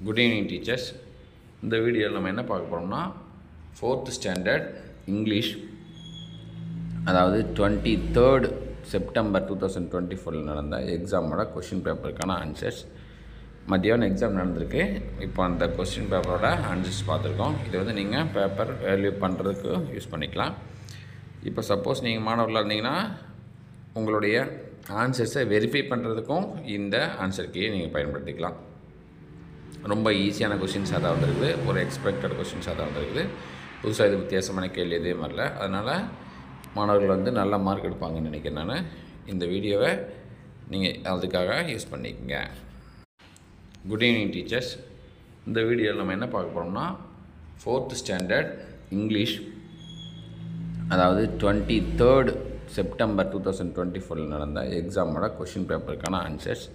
Good evening teachers. இந்த வீடியோவில் நம்ம என்ன பார்க்க போகிறோம்னா 4th ஸ்டாண்டர்ட் இங்கிலீஷ், அதாவது 23rd செப்டம்பர் 2024 நடந்த எக்ஸாமோட கொஷின் பேப்பருக்கான ஆன்சர்ஸ். மத்தியானம் எக்ஸாம் நடந்திருக்கு. இப்போ அந்த கொஸ்டின் பேப்பரோட ஆன்சர்ஸ் பார்த்துருக்கோம். இது வந்து நீங்கள் பேப்பர் வேல்யூ பண்ணுறதுக்கு யூஸ் பண்ணிக்கலாம். இப்போ சப்போஸ் நீங்கள் மாணவர்களாக இருந்தீங்கன்னா உங்களுடைய ஆன்சர்ஸை வெரிஃபை பண்ணுறதுக்கும் இந்த ஆன்சர் கீயை நீங்கள் பயன்படுத்திக்கலாம். ரொம்ப ஈஸியான கொஷின்ஸாக தான் வந்துருக்குது, ஒரு எக்ஸ்பெக்டட் கொஷின்ஸாக தான் வந்துருக்குது. புதுசாக இது வித்தியாசமான கேள்வி எதுவும் வரல. அதனால் மாணவர்கள் வந்து நல்ல மார்க் எடுப்பாங்கன்னு நினைக்கிறேன். நான் இந்த வீடியோவை நீங்கள் அதுக்காக யூஸ் பண்ணிக்கோங்க. Good evening teachers. இந்த வீடியோவில் நம்ம என்ன பார்க்க போகிறோம்னா 4th ஸ்டாண்டர்ட் இங்கிலீஷ், அதாவது 23rd செப்டம்பர் 2024 நடந்த எக்ஸாமோட கொஷின் பேப்பருக்கான ஆன்சர்ஸ்.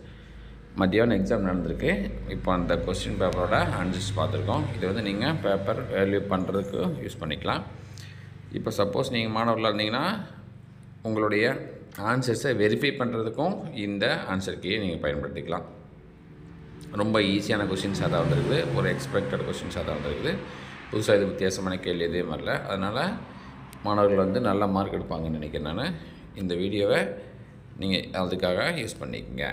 மத்தியானம் எக்ஸாம் நடந்திருக்கு. இப்போ அந்த கொஸ்டின் பேப்பரோட ஆன்சர்ஸ் பார்த்துருக்கோம். இது வந்து நீங்கள் பேப்பர் வேல்யூ பண்ணுறதுக்கு யூஸ் பண்ணிக்கலாம். இப்போ சப்போஸ் நீங்கள் மாணவர்களாக இருந்தீங்கன்னா உங்களுடைய ஆன்சர்ஸை வெரிஃபை பண்ணுறதுக்கும் இந்த ஆன்சர் கீயை நீங்கள் பயன்படுத்திக்கலாம். ரொம்ப ஈஸியான கொஷின்ஸாக தான் வந்துருக்குது, ஒரு எக்ஸ்பெக்டட் கொஷின்ஸாக தான் வந்துருக்குது. புதுசாக இது வித்தியாசமான கேள்வி எதுவும் வரல. அதனால் மாணவர்கள் வந்து நல்ல மார்க் எடுப்பாங்கன்னு நினைக்கிறேன். நான் இந்த வீடியோவை நீங்கள் அதுக்காக யூஸ் பண்ணிக்கோங்க.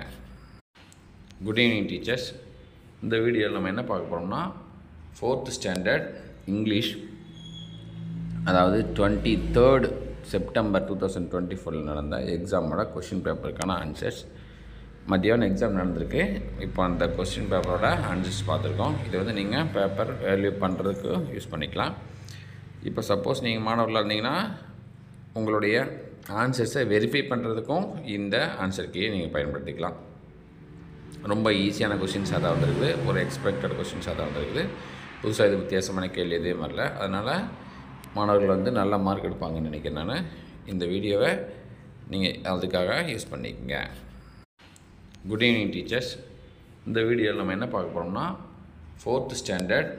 Good evening teachers. இந்த வீடியோவில் நம்ம என்ன பார்க்க போகிறோம்னா 4th ஸ்டாண்டர்ட் இங்கிலீஷ், அதாவது 23rd செப்டம்பர் 2024 நடந்த எக்ஸாமோட கொஷின் பேப்பருக்கான ஆன்சர்ஸ். மத்தியானம் எக்ஸாம் நடந்திருக்கு. இப்போ அந்த கொஸ்டின் பேப்பரோட ஆன்சர்ஸ் பார்த்துருக்கோம். இது வந்து நீங்கள் பேப்பர் வேல்யூ பண்ணுறதுக்கு யூஸ் பண்ணிக்கலாம். இப்போ சப்போஸ் நீங்கள் மாணவர்களாக இருந்தீங்கன்னா உங்களுடைய ஆன்சர்ஸை வெரிஃபை பண்ணுறதுக்கும் இந்த ஆன்சர் கீயை நீங்கள் பயன்படுத்திக்கலாம். ரொம்ப ஈஸியான கொஷின்ஸாக தான் வந்துருக்குது, ஒரு எக்ஸ்பெக்டட் கொஷின்ஸாக தான் வந்துருக்குது. புதுசாக இது வித்தியாசமான கேள்வி எதுவும் வரல. அதனால் மாணவர்கள் வந்து நல்ல மார்க் எடுப்பாங்கன்னு நினைக்கிறேன். நான் இந்த வீடியோவை நீங்கள் அதுக்காக யூஸ் பண்ணிக்கோங்க. Good evening teachers. இந்த வீடியோவில் நம்ம என்ன பார்க்க போகிறோம்னா 4th ஸ்டாண்டர்ட்